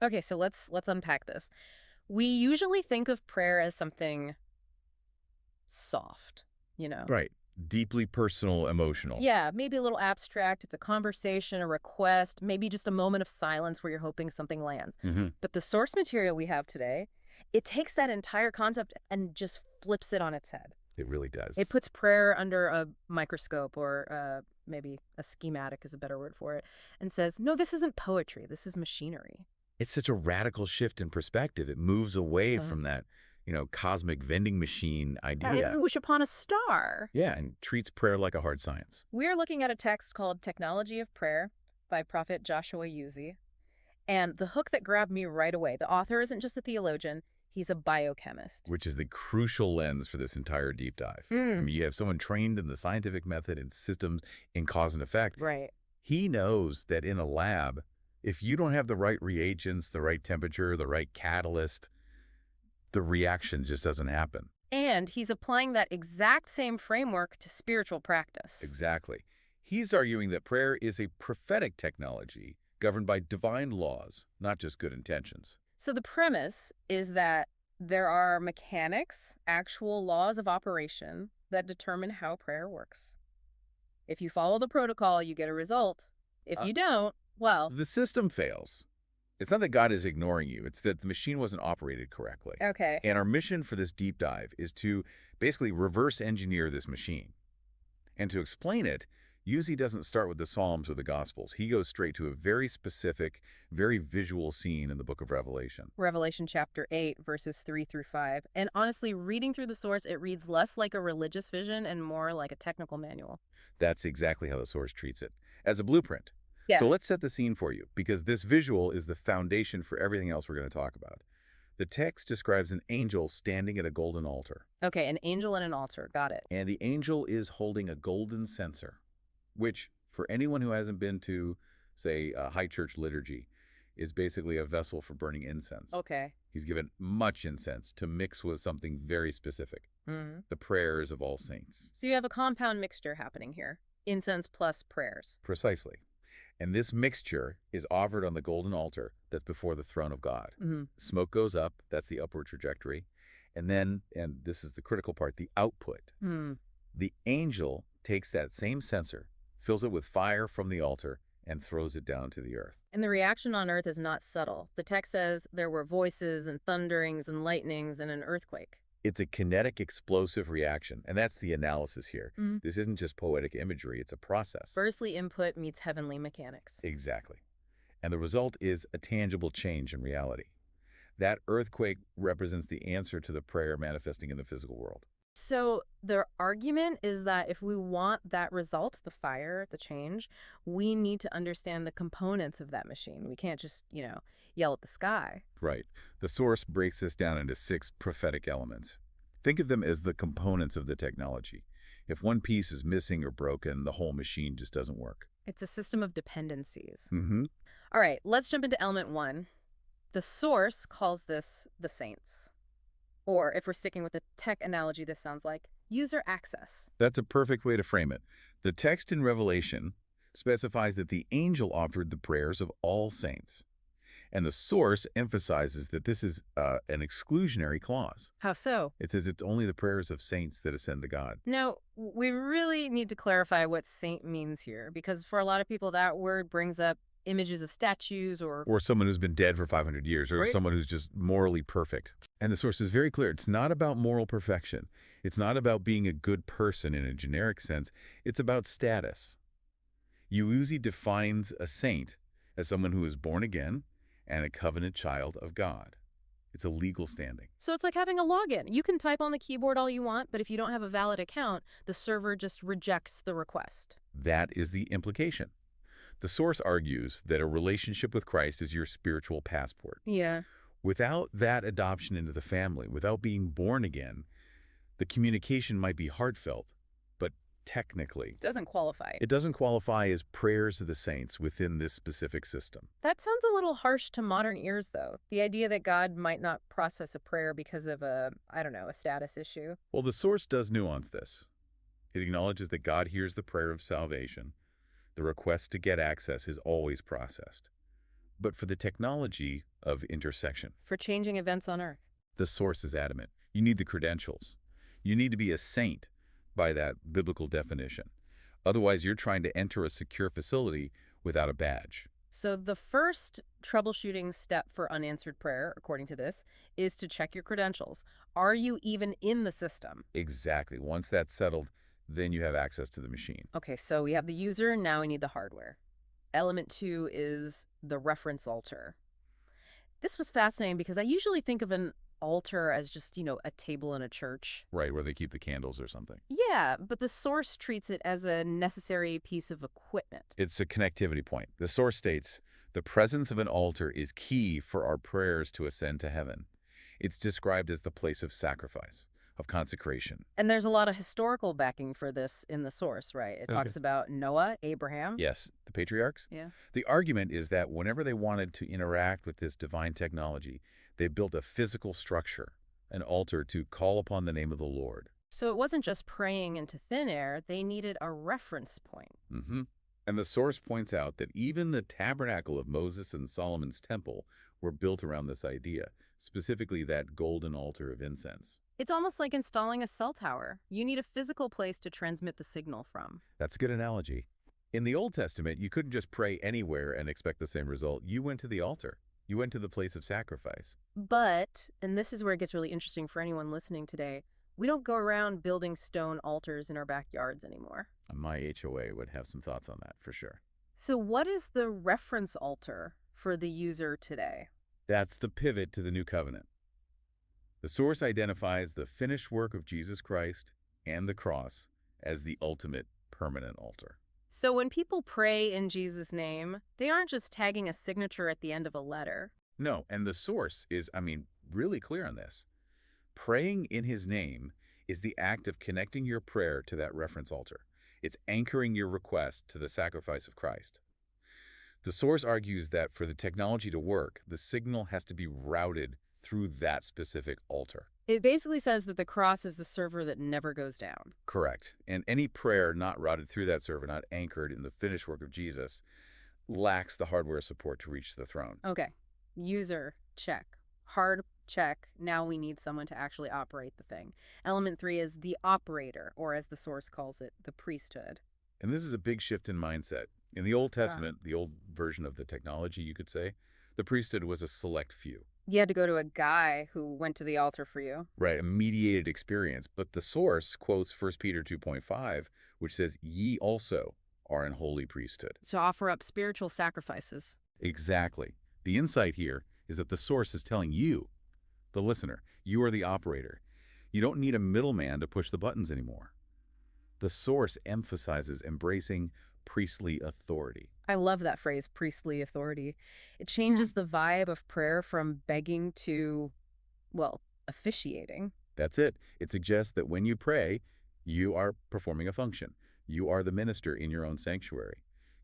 Okay, so let's unpack this. We usually think of prayer as something soft, you know. Right. Deeply personal, emotional. Yeah, maybe a little abstract. It's a conversation, a request, maybe just a moment of silence where you're hoping something lands. Hmm. But the source material we have today, it takes that entire concept and just flips it on its head. It really It does. puts prayer under a microscope or maybe a schematic is a better word for it and says, no, this isn't poetry. This is machinery. It's such a radical shift in perspective. It moves away from that, cosmic vending machine idea. Wish upon a star. Yeah, and treats prayer like a hard science. We're looking at a text called Technology of Prayer by Prophet Joshua Yuzi. And the hook that grabbed me right away, the author isn't just a theologian, he's a biochemist. Which is the crucial lens for this entire deep dive. I Mm. mean, you have someone trained in the scientific method and systems in cause and effect. Right. He knows that in a lab, if you don't have the right reagents, the right temperature, the right catalyst, the reaction just doesn't happen. And he's applying that exact same framework to spiritual practice. Exactly. He's arguing that prayer is a prophetic technology governed by divine laws, not just good intentions. So the premise is that there are mechanics, actual laws of operation that determine how prayer works. If you follow the protocol, you get a result. If Uh, you don't, well, the system fails. It's not that God is ignoring you, it's that the machine wasn't operated correctly. okay. And our mission for this deep dive is to basically reverse engineer this machine. And to explain it, Uzi doesn't start with the Psalms or the Gospels. He goes straight to a very specific, very visual scene in the book of Revelation. Revelation chapter 8, verses 3 through 5. And honestly, reading through the source, it reads less like a religious vision and more like a technical manual. That's exactly how the source treats it, as a blueprint. Yeah. So let's set the scene for you, because this visual is the foundation for everything else we're going to talk about. The text describes an angel standing at a golden altar, Okay, an angel and an altar. Got it. and the angel is holding a golden censer, which, for anyone who hasn't been to, say, a high church liturgy, is basically a vessel for burning incense. Okay. He's given much incense to mix with something very specific, hmm the prayers of all saints. So you have a compound mixture happening here incense plus prayers. Precisely. And this mixture is offered on the golden altar that's before the throne of God. hmm Smoke goes up, that's the upward trajectory. And then, and this is the critical part, the output. Hmm. The angel takes that same censer, fills it with fire from the altar, and throws it down to the earth. And the reaction on earth is not subtle. The text says there were voices and thunderings and lightnings and an earthquake. It's a kinetic, explosive reaction, and that's the analysis here. Mhm. This isn't just poetic imagery, it's a process. Earthly input meets heavenly mechanics. Exactly. And the result is a tangible change in reality. That earthquake represents the answer to the prayer manifesting in the physical world. So their argument is that if we want that result, the fire, the change, we need to understand the components of that machine. We can't just, yell at the sky. Right. The source breaks this down into 6 prophetic elements. Think of them as the components of the technology. If one piece is missing or broken, the whole machine just doesn't work. It's a system of dependencies. Mm-hmm. All right, let's jump into element 1. The source calls this the saints. Or if we're sticking with the tech analogy, this sounds like user access. That's a perfect way to frame it. The text in Revelation specifies that the angel offered the prayers of all saints. And the source emphasizes that this is an exclusionary clause. How so? It says it's only the prayers of saints that ascend to God. Now, we really need to clarify what saint means here, because for a lot of people, that word brings up images of statues or... Or someone who's been dead for 500 years, or Right. someone who's just morally perfect. And the source is very clear. It's not about moral perfection. It's not about being a good person in a generic sense. It's about status. Uzi defines a saint as someone who is born again and a covenant child of God. It's a legal standing. So it's like having a login. You can type on the keyboard all you want, but if you don't have a valid account, the server just rejects the request. That is the implication. The source argues that a relationship with Christ is your spiritual passport. Yeah. Without that adoption into the family, without being born again, the communication might be heartfelt, but technically, Doesn't qualify. it doesn't qualify as prayers of the saints within this specific system. That sounds a little harsh to modern ears, though. The idea that God might not process a prayer because of a status issue. Well, the source does nuance this. It acknowledges that God hears the prayer of salvation. The request to get access is always processed. but for the technology of intersection. For changing events on Earth. The source is adamant. You need the credentials. You need to be a saint by that biblical definition. Otherwise, you're trying to enter a secure facility without a badge. So the first troubleshooting step for unanswered prayer, according to this, is to check your credentials. Are you even in the system? Exactly. Once that's settled, then you have access to the machine. Okay, so we have the user, now we need the hardware. Element 2 is the reference altar. This was fascinating because I usually think of an altar as just, a table in a church. Right, where they keep the candles or something. Yeah, but the source treats it as a necessary piece of equipment. It's a connectivity point. The source states, the presence of an altar is key for our prayers to ascend to heaven. It's described as the place of sacrifice, of consecration. And there's a lot of historical backing for this in the source, right? It talks about Noah, Abraham. Yes, the patriarchs. Yeah. The argument is that whenever they wanted to interact with this divine technology, they built a physical structure, an altar to call upon the name of the Lord. So it wasn't just praying into thin air, they needed a reference point. And the source points out that even the tabernacle of Moses and Solomon's temple were built around this idea, specifically that golden altar of incense. It's almost like installing a cell tower. You need a physical place to transmit the signal from. That's a good analogy. In the Old Testament, you couldn't just pray anywhere and expect the same result. You went to the altar. You went to the place of sacrifice. But, and this is where it gets really interesting for anyone listening today, we don't go around building stone altars in our backyards anymore. My HOA would have some thoughts on that, for sure. So what is the reference altar for the user today? That's the pivot to the new covenant. The source identifies the finished work of Jesus Christ and the cross as the ultimate permanent altar. So when people pray in Jesus' name, they aren't just tagging a signature at the end of a letter. No, and the source is, really clear on this. Praying in his name is the act of connecting your prayer to that reference altar. It's anchoring your request to the sacrifice of Christ. The source argues that for the technology to work, the signal has to be routed through that specific altar. It basically says that the cross is the server that never goes down. Correct. And any prayer not routed through that server, not anchored in the finished work of Jesus, lacks the hardware support to reach the throne. Okay. User, check. Hard, check. Now we need someone to actually operate the thing. Element 3 is the operator, or as the source calls it, the priesthood. And this is a big shift in mindset. In the Old Testament, the old version of the technology, you could say, the priesthood was a select few. You had to go to a guy who went to the altar for you. Right, a mediated experience. But the source quotes 1 Peter 2.5, which says, ye also are an holy priesthood. To offer up spiritual sacrifices. Exactly. The insight here is that the source is telling you, the listener, you are the operator. You don't need a middleman to push the buttons anymore. The source emphasizes embracing priestly authority. I love that phrase, priestly authority. It changes the vibe of prayer from begging to, officiating. That's it. It suggests that when you pray, you are performing a function. You are the minister in your own sanctuary.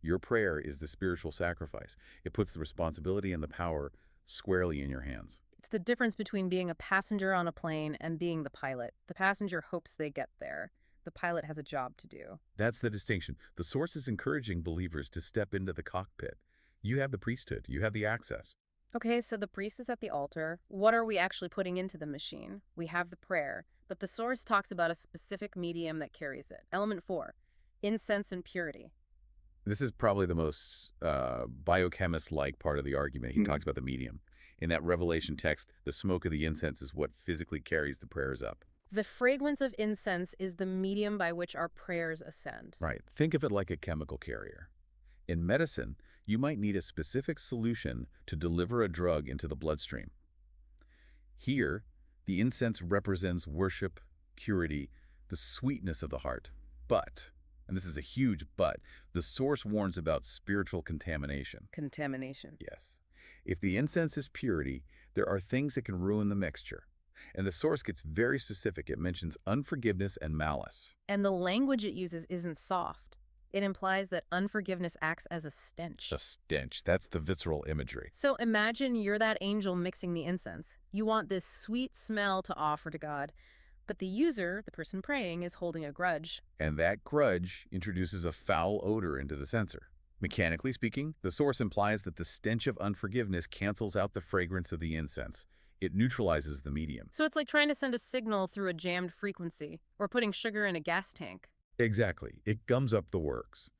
Your prayer is the spiritual sacrifice. It puts the responsibility and the power squarely in your hands. It's the difference between being a passenger on a plane and being the pilot. The passenger hopes they get there. The pilot has a job to do. That's the distinction. The source is encouraging believers to step into the cockpit. You have the priesthood. You have the access. Okay, so the priest is at the altar. What are we actually putting into the machine? We have the prayer, but the source talks about a specific medium that carries it. Element 4, incense and purity. This is probably the most biochemist-like part of the argument. He talks about the medium. In that Revelation text, the smoke of the incense is what physically carries the prayers up. The fragrance of incense is the medium by which our prayers ascend. Right. Think of it like a chemical carrier. In medicine, you might need a specific solution to deliver a drug into the bloodstream. Here, the incense represents worship, purity, the sweetness of the heart. But, and this is a huge but, the source warns about spiritual contamination. Contamination. Yes. If the incense is purity, there are things that can ruin the mixture. And the source gets very specific. It mentions unforgiveness and malice. And the language it uses isn't soft. It implies that unforgiveness acts as a stench. A stench. That's the visceral imagery. So imagine you're that angel mixing the incense. You want this sweet smell to offer to God, but the user, the person praying, is holding a grudge. And that grudge introduces a foul odor into the censer. Mechanically speaking, the source implies that the stench of unforgiveness cancels out the fragrance of the incense. It neutralizes the medium. So it's like trying to send a signal through a jammed frequency, or putting sugar in a gas tank. Exactly. It gums up the works.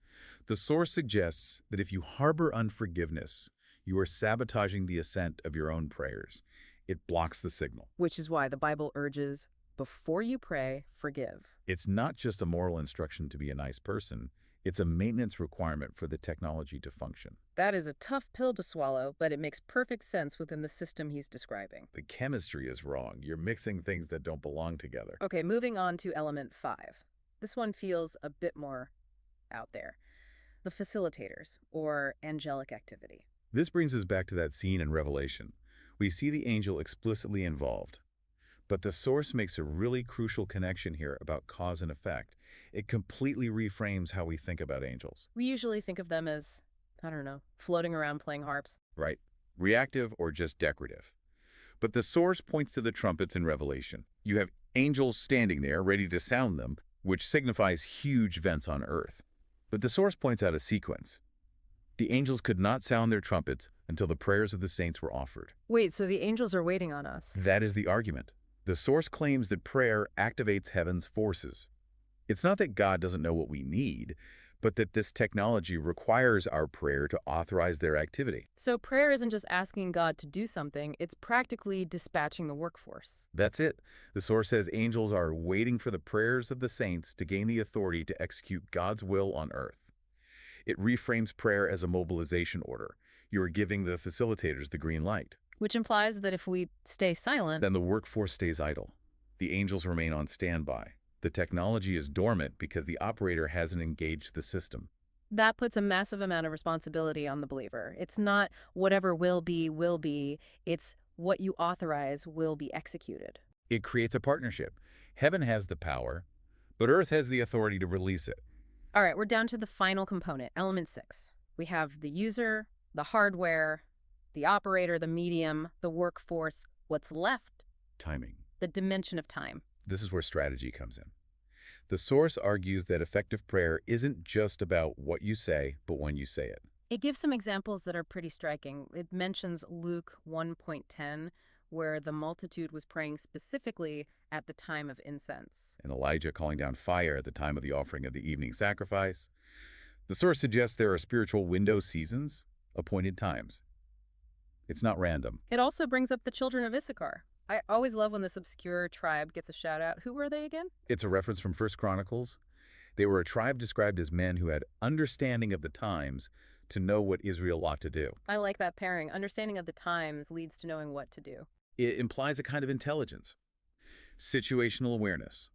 The source suggests that if you harbor unforgiveness, you are sabotaging the ascent of your own prayers. It blocks the signal. Which is why the Bible urges, before you pray, forgive. It's not just a moral instruction to be a nice person. It's a maintenance requirement for the technology to function. That is a tough pill to swallow, but it makes perfect sense within the system he's describing. The chemistry is wrong. You're mixing things that don't belong together. Okay, moving on to element 5. This one feels a bit more out there. The facilitators, or angelic activity. This brings us back to that scene in Revelation. We see the angel explicitly involved. But the source makes a really crucial connection here about cause and effect. It completely reframes how we think about angels. We usually think of them as, I don't know, floating around playing harps. Right? Reactive or just decorative. But the source points to the trumpets in Revelation. You have angels standing there ready to sound them, which signifies huge events on earth. But the source points out a sequence. The angels could not sound their trumpets until the prayers of the saints were offered. Wait, so the angels are waiting on us? That is the argument. The source claims that prayer activates heaven's forces. It's not that God doesn't know what we need, but that this technology requires our prayer to authorize their activity. So prayer isn't just asking God to do something, it's practically dispatching the workforce. That's it. The source says angels are waiting for the prayers of the saints to gain the authority to execute God's will on earth. It reframes prayer as a mobilization order. You are giving the facilitators the green light. Which implies that if we stay silent, Then the workforce stays idle. The angels remain on standby. The technology is dormant because the operator hasn't engaged the system. that puts a massive amount of responsibility on the believer. It's not whatever will be, it's what you authorize will be executed. It creates a partnership. Heaven has the power, but earth has the authority to release it. All right, we're down to the final component, element 6. We have the user, the hardware, the operator, the medium, the workforce. What's left? Timing. The dimension of time. This is where strategy comes in. The source argues that effective prayer isn't just about what you say, but when you say it. It gives some examples that are pretty striking. It mentions Luke 1.10, where the multitude was praying specifically at the time of incense. And Elijah calling down fire at the time of the offering of the evening sacrifice. The source suggests there are spiritual window seasons, appointed times. It's not random. It also brings up the children of Issachar. I always love when this obscure tribe gets a shout out. Who were they again? It's a reference from 1 Chronicles. They were a tribe described as men who had understanding of the times to know what Israel ought to do. I like that pairing. Understanding of the times leads to knowing what to do. It implies a kind of intelligence. Situational awareness.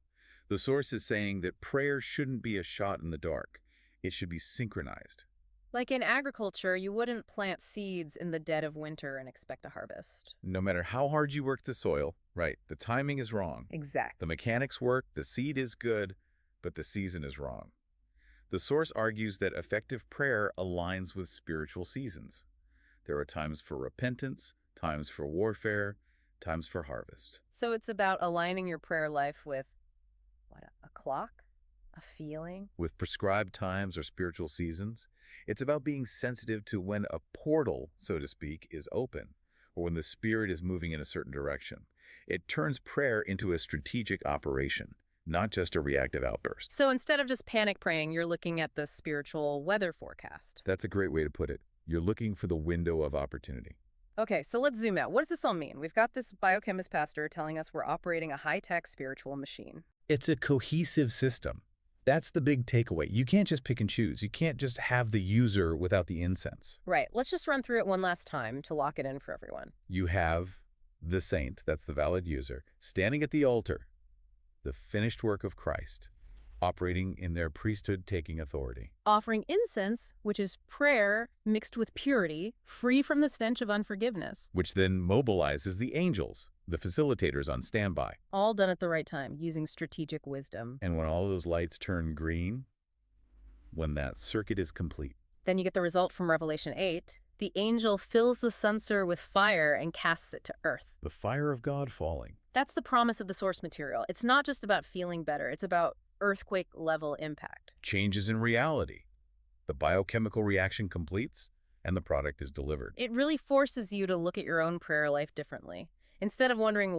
The source is saying that prayer shouldn't be a shot in the dark. It should be synchronized. Like in agriculture, you wouldn't plant seeds in the dead of winter and expect a harvest. No matter how hard you work the soil, right, the timing is wrong. Exactly. The mechanics work, the seed is good, but the season is wrong. The source argues that effective prayer aligns with spiritual seasons. There are times for repentance, times for warfare, times for harvest. So it's about aligning your prayer life with, what, a clock? A feeling? With prescribed times or spiritual seasons, it's about being sensitive to when a portal, so to speak, is open, or when the Spirit is moving in a certain direction. It turns prayer into a strategic operation, not just a reactive outburst. So instead of just panic praying, you're looking at the spiritual weather forecast. That's a great way to put it. You're looking for the window of opportunity. Okay, so let's zoom out. What does this all mean? We've got this biochemist pastor telling us we're operating a high-tech spiritual machine. It's a cohesive system. That's the big takeaway. You can't just pick and choose. You can't just have the user without the incense. Right, let's just run through it one last time to lock it in for everyone. You have the saint, that's the valid user, standing at the altar, the finished work of Christ, operating in their priesthood, taking authority. Offering incense, which is prayer mixed with purity, free from the stench of unforgiveness. Which then mobilizes the angels, the facilitators on standby. All done at the right time, using strategic wisdom. And when all those lights turn green, when that circuit is complete. Then you get the result from Revelation 8. The angel fills the censer with fire and casts it to earth. The fire of God falling. That's the promise of the source material. It's not just about feeling better. It's about earthquake-level impact. Changes in reality. The biochemical reaction completes, and the product is delivered. It really forces you to look at your own prayer life differently. Instead of wondering